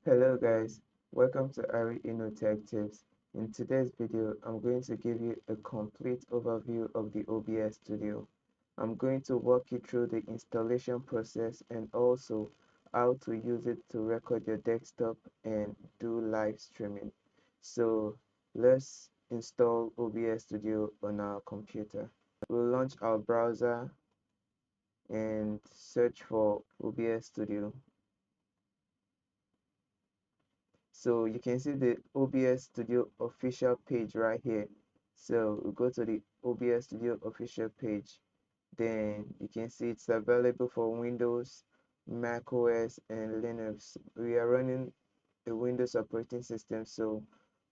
Hello guys, welcome to Ari Tech Tips. In today's video, I'm going to give you a complete overview of the OBS Studio. I'm going to walk you through the installation process and also how to use it to record your desktop and do live streaming. So let's install OBS Studio on our computer. We'll launch our browser and search for OBS Studio. So you can see the OBS Studio official page right here. So we go to the OBS Studio official page. Then you can see it's available for Windows, Mac OS, and Linux. We are running a Windows operating system, so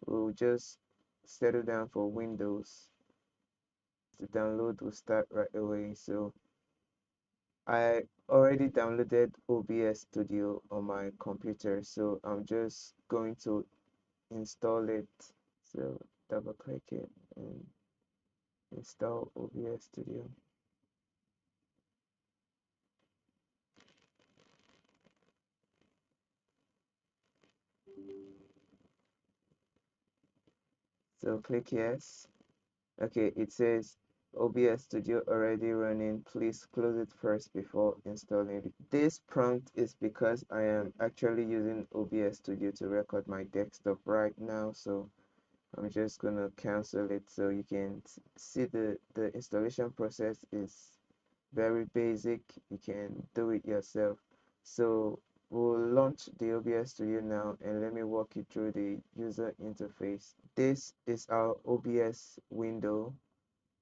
we'll just settle down for Windows. The download will start right away. So I already downloaded OBS Studio on my computer, so I'm just going to install it. So double click it and install OBS Studio. So click yes. Okay, it says OBS Studio already running. Please close it first before installing it. This prompt is because I am actually using OBS Studio to record my desktop right now. So I'm just gonna cancel it so you can see the installation process is very basic. You can do it yourself. So we'll launch the OBS Studio now and let me walk you through the user interface. This is our OBS window,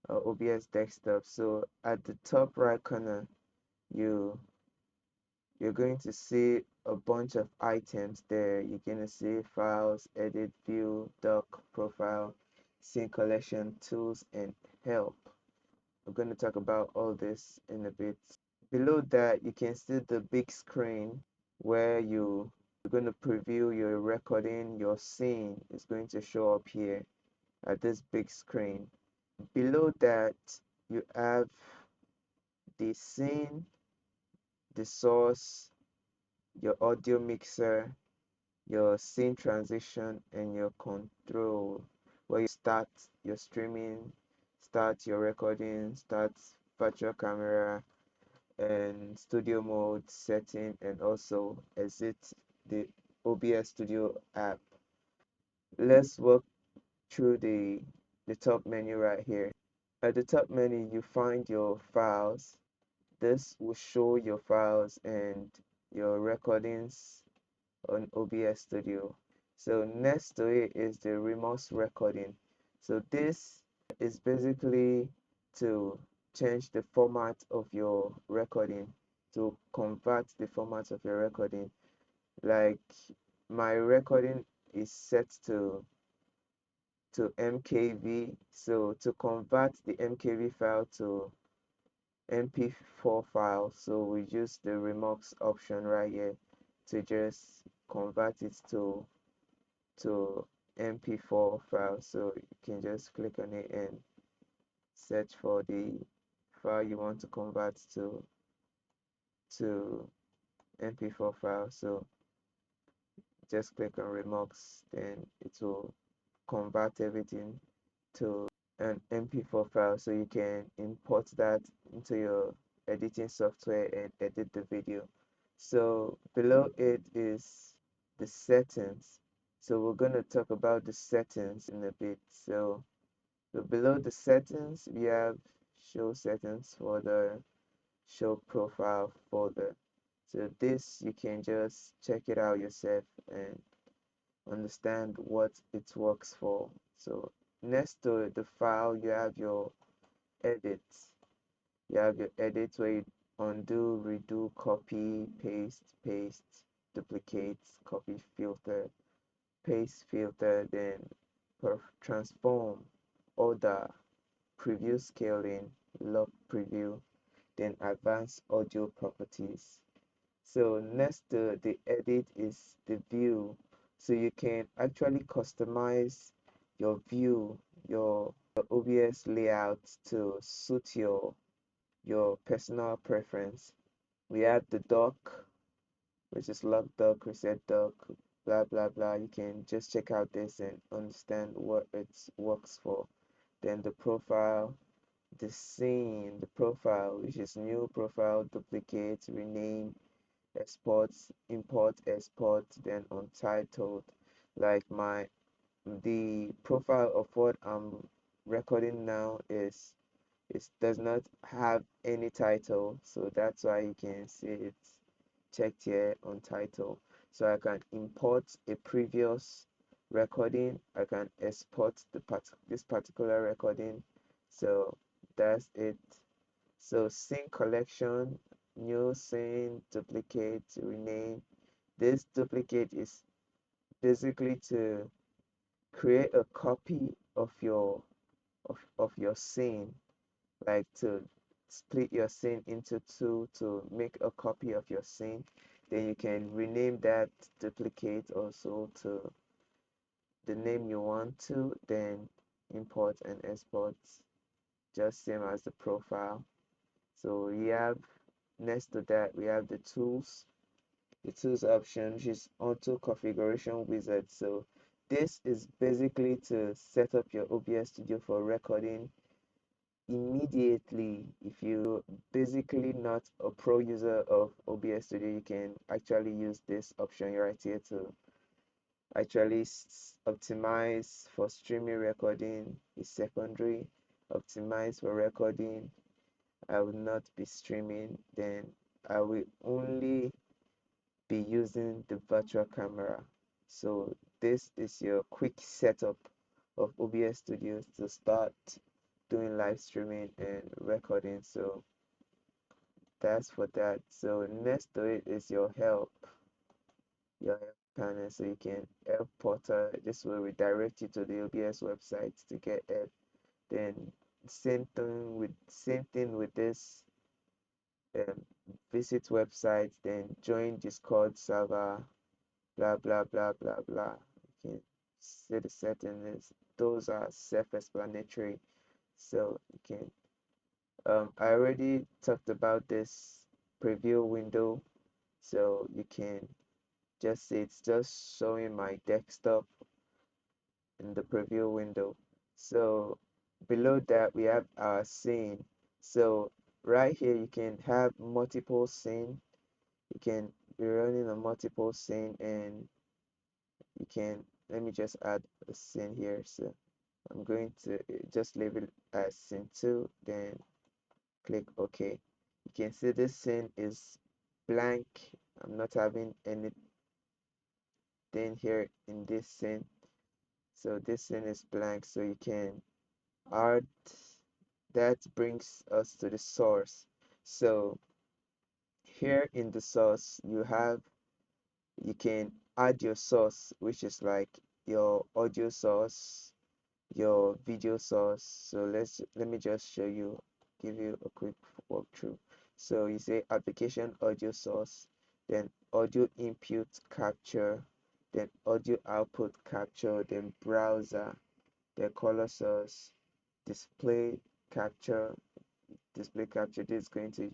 our OBS desktop. So at the top right corner, you you're going to see a bunch of items there. You're going to see files, edit, view, doc, profile, scene collection, tools, and help. We're going to talk about all this in a bit. Below that, you can see the big screen where you're going to preview your recording. Your scene is going to show up here at this big screen. Below that, you have the scene, the source, your audio mixer, your scene transition, and your control, where you start your streaming, start your recording, start virtual camera, and studio mode setting, and also exit the OBS Studio app. Let's walk through the top menu right here. At the top menu, you find your files. This will show your files and your recordings on OBS Studio. So next to it is the remote recording. So this is basically to change the format of your recording, to convert the format of your recording. Like my recording is set to MKV. So to convert the MKV file to MP4 file, so we use the remux option right here to just convert it to MP4 file. So you can just click on it and search for the file you want to convert to MP4 file. So just click on remux, then it will convert everything to an MP4 file, so you can import that into your editing software and edit the video. So below it is the settings. So we're going to talk about the settings in a bit. So below the settings, we have show settings for the show profile folder. So this, you can just check it out yourself and understand what it works for. So next to the file, you have your edits. You have your edits where you undo, redo, copy, paste, duplicate, copy filter, paste filter, then transform, order, preview scaling, lock preview, then advanced audio properties. So next to the edit is the view. So you can actually customize your view, your OBS layout to suit your personal preference. We have the dock, which is lock dock, reset dock, blah blah blah. You can just check out this and understand what it works for. Then the profile, the scene, the profile, which is new profile, duplicate, rename, export, import, export, then untitled. Like the profile of what I'm recording now is it does not have any title, so that's why you can see it's checked here on title. So I can import a previous recording, I can export this particular recording. So that's it. So scene collection, new scene, duplicate, rename. This duplicate is basically to create a copy of your scene, like to split your scene into two to make a copy of your scene. Then you can rename that duplicate also to the name you want to, then import and export, just same as the profile. So we have, next to that, we have the tools option, which is auto configuration wizard. So this is basically to set up your OBS studio for recording immediately. If you basically not a pro user of OBS Studio, you can actually use this option right here to actually optimize for streaming. Recording is secondary. Optimize for recording. I will not be streaming, then I will only be using the virtual camera. So this is your quick setup of OBS Studios to start doing live streaming and recording. So that's for that. So next to it is your help panel. So you can help portal. This will redirect you to the OBS website to get help. Then same thing with this. Um, Visit website, then join Discord server, blah blah blah blah blah. You can see the settings. Those are self-explanatory. So you can I already talked about this preview window, so you can just see it's just showing my desktop in the preview window. So below that we have our scene. So right here you can have multiple scene. You can be running a multiple scene, and you can, let me just add a scene here. So I'm going to just leave it as scene 2, then click OK. You can see this scene is blank. I'm not having anything here in this scene. So this scene is blank. So you can add, that brings us to the source. So here in the source, you can add your source, which is like your audio source, your video source. So let me just show you, give you a quick walkthrough. So you say application audio source, then audio input capture, then audio output capture, then browser, then color source, display capture. Display capture, this is going to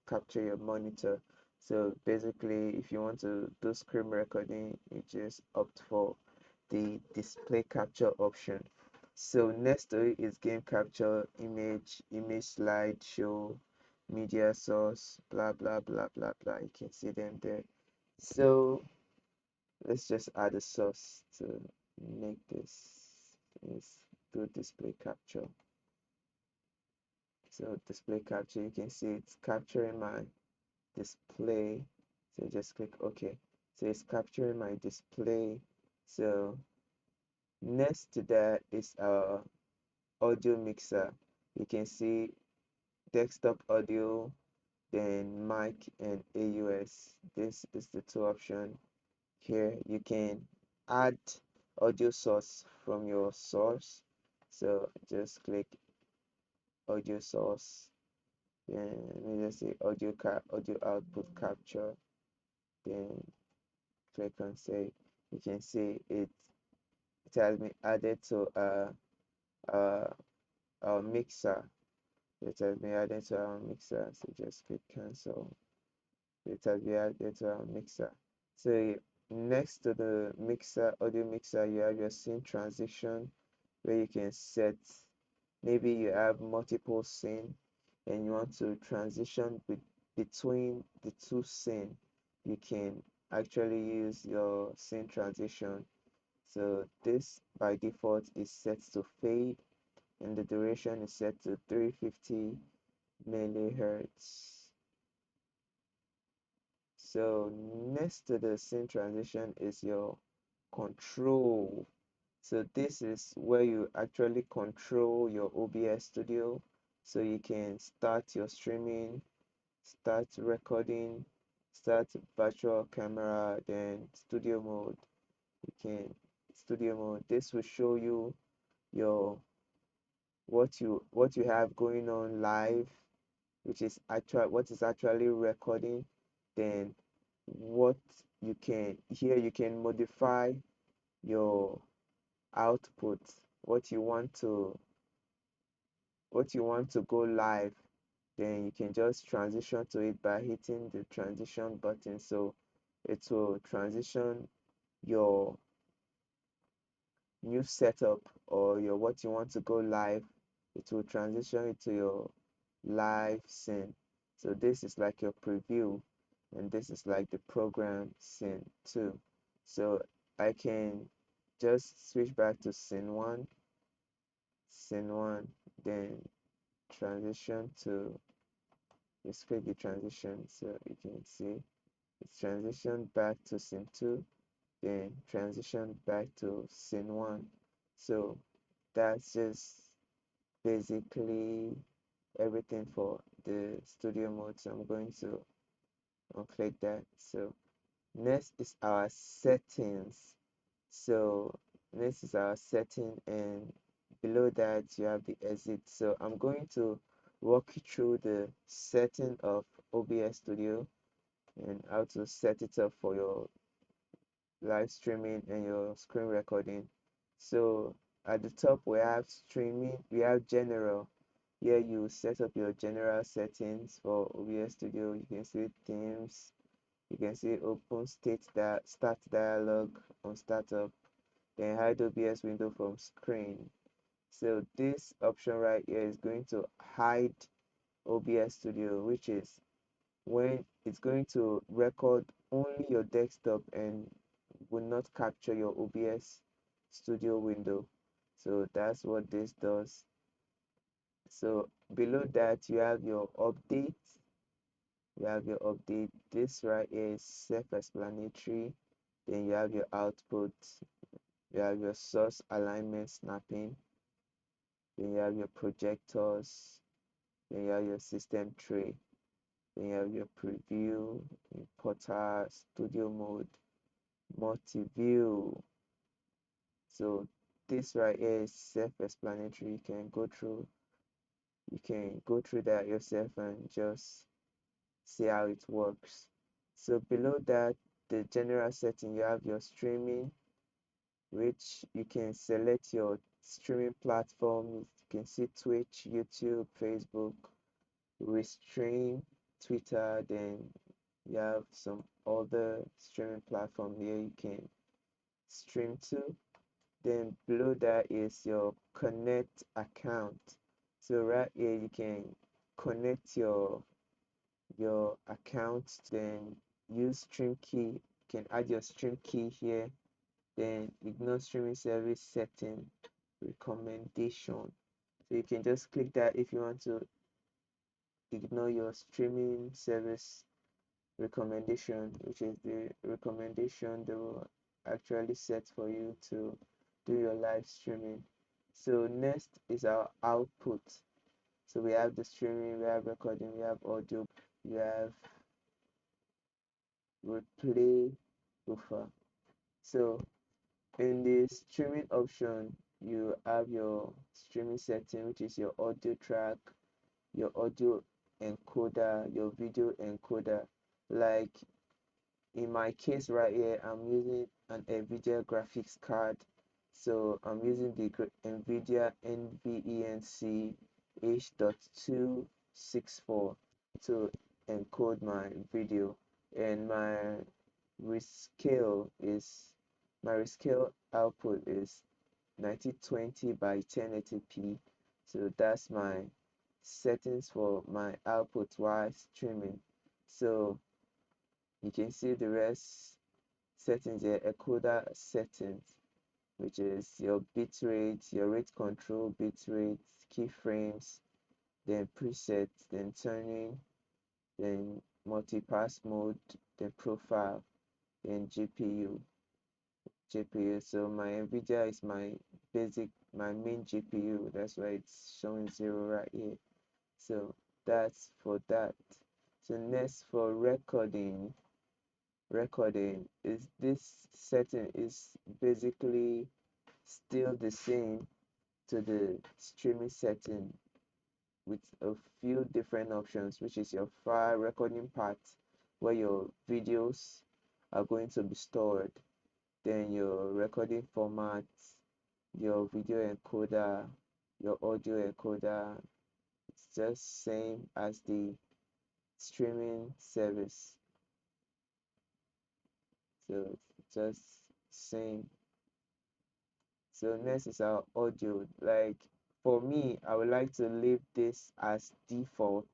capture your monitor. So basically, if you want to do screen recording, you just opt for the display capture option. So next to it is game capture, image slide show, media source, blah blah blah blah blah. You can see them there. So let's just add a source to make this. Let's do display capture. So display capture, you can see it's capturing my display. So just click OK. So it's capturing my display. So next to that is our audio mixer. You can see desktop audio, then mic and AUS. This is the two option here. You can add audio source from your source. So just click audio source. Then let me just say audio output capture. Then click on save. You can see it has been added to a, a mixer. It has been added to our mixer. So just click cancel. It has been added to our mixer. So next to the mixer, audio mixer, you have your scene transition where you can set, maybe you have multiple scene and you want to transition between the two scene. You can actually use your scene transition. So this by default is set to fade and the duration is set to 350 millihertz. So next to the scene transition is your control. So this is where you actually control your OBS studio. So you can start your streaming, start recording, start virtual camera, then studio mode. You can studio mode. This will show you your what you have going on live, which is what is actually recording, then what you can here you can modify your output, what you want to go live, then you can just transition to it by hitting the transition button. So it will transition your new setup or your what you want to go live. It will transition it to your live scene. So this is like your preview and this is like the program scene too. So I can just switch back to scene one, then transition to, just click the transition so you can see it's transitioned back to scene 2, then transition back to scene 1. So that's just basically everything for the studio mode. So I'm going to unclick that. So next is our settings. So next is our setting, and below that you have the exit. So I'm going to walk you through the setting of OBS Studio and how to set it up for your live streaming and your screen recording. So at the top we have streaming, we have general. Here you set up your general settings for OBS Studio. You can see themes, you can see open start dialog on startup, then hide OBS window from screen. So this option right here is going to hide OBS Studio, which is when it's going to record only your desktop and will not capture your OBS Studio window. So that's what this does. So below that you have your update. You have your update. This right here is self-explanatory. Then you have your output. You have your source alignment snapping. Then you have your projectors. Then you have your system tray. Then you have your preview, importer, studio mode, multi-view. So this right here is self-explanatory. You can go through that yourself and just see how it works. So below that, the general setting, you have your streaming, which you can select your streaming platform. You can see Twitch, YouTube, Facebook, Restream, Twitter, then you have some other streaming platform here you can stream to. Then below that is your connect account. So right here you can connect your account, then use stream key. You can add your stream key here, then ignore streaming service setting recommendation. So you can just click that if you want to ignore your streaming service recommendation, which is the recommendation they will actually set for you to do your live streaming. So next is our output. So we have the streaming, we have recording, we have audio, we have replay buffer. So in the streaming option, you have your streaming setting, which is your audio track, your audio encoder, your video encoder. Like in my case right here, I'm using an NVIDIA graphics card. So I'm using the NVIDIA NVENC H.264 to encode my video, and my rescale is my rescale output is 1920 by 1080p. So that's my settings for my output while streaming. So you can see the rest settings here, encoder settings, which is your bitrate, your rate control, bitrate, keyframes, then presets, then tuning, then multipass mode, then profile, then GPU. So my NVIDIA is my main GPU. That's why it's showing 0 right here. So that's for that. So next for recording is this setting is basically still the same to the streaming setting with a few different options, which is your file recording part where your videos are going to be stored, then your recording format, your video encoder, your audio encoder. It's just same as the streaming service. So it's just same. So next is our audio. Like for me, I would like to leave this as default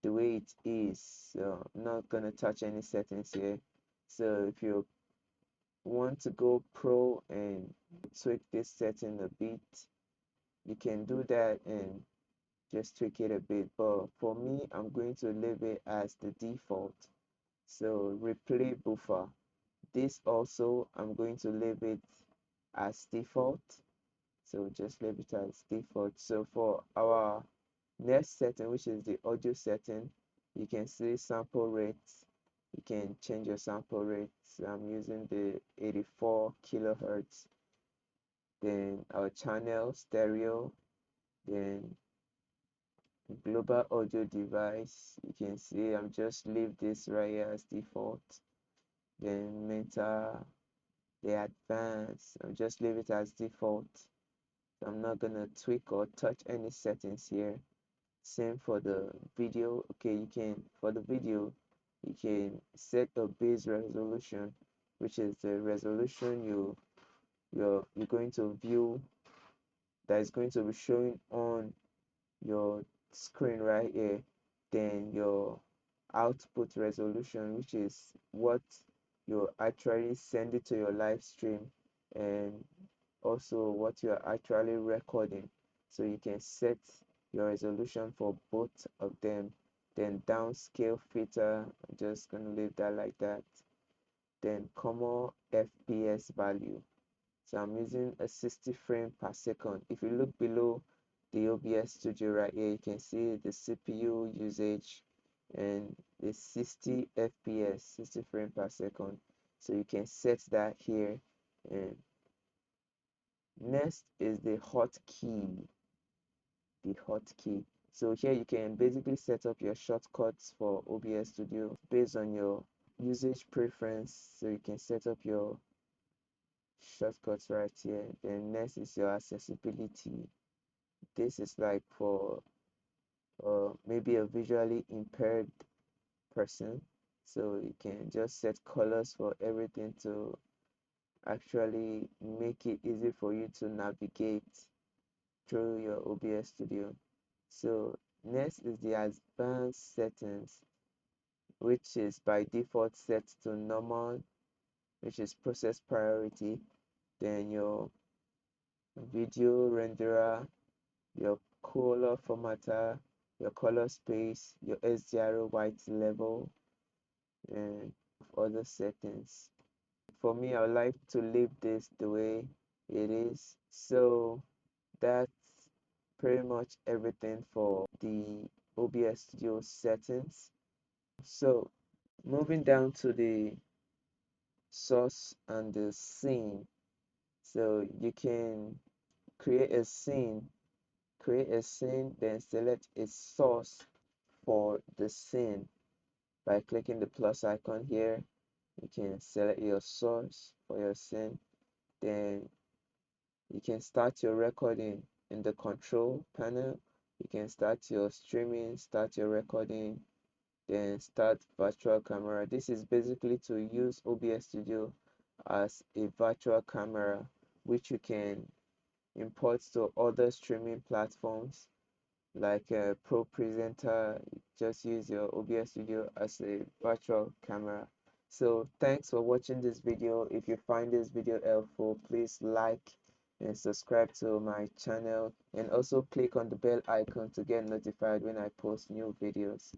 the way it is. So I'm not gonna touch any settings here. So if you want to go pro and tweak this setting a bit, you can do that and just tweak it a bit. But for me, I'm going to leave it as the default. So replay buffer. This also I'm going to leave it as default. So just leave it as default. So for our next setting, which is the audio setting, you can see sample rates. You can change your sample rates. I'm using the 84 kilohertz. Then our channel stereo, then global audio device. You can see I'm just leave this right here as default. Then meta, the advanced, I'll just leave it as default. So I'm not gonna tweak or touch any settings here. Same for the video. Okay, you can for the video you can set a base resolution, which is the resolution you're going to view, that is going to be showing on your screen right here. Then your output resolution, which is what you actually send it to your live stream, and also what you are actually recording. So you can set your resolution for both of them. Then downscale filter, I'm just gonna leave that like that. Then common FPS value. So I'm using a 60 frame per second. If you look below the OBS Studio right here, you can see the CPU usage and the 60 FPS, 60 frame per second. So you can set that here. And next is the hotkey. The hotkey. So here you can basically set up your shortcuts for OBS Studio based on your usage preference. So you can set up your shortcuts right here. Then next is your accessibility. This is like for maybe a visually impaired person. So you can just set colors for everything to actually make it easy for you to navigate through your OBS Studio. So next is the advanced settings, which is by default set to normal, which is process priority. Then your video renderer, your color formatter, your color space, your SDR white level, and other settings. For me, I would like to leave this the way it is. So that's pretty much everything for the OBS Studio settings. So moving down to the source and the scene. So you can create a scene, then select a source for the scene by clicking the plus icon here. You can select your source for your scene. Then you can start your recording in the control panel. You can start your streaming, start your recording, then start virtual camera. This is basically to use OBS Studio as a virtual camera, which you can import to other streaming platforms like a Pro Presenter. Just use your OBS Studio as a virtual camera. So thanks for watching this video. If you find this video helpful, please like and subscribe to my channel, and also click on the bell icon to get notified when I post new videos.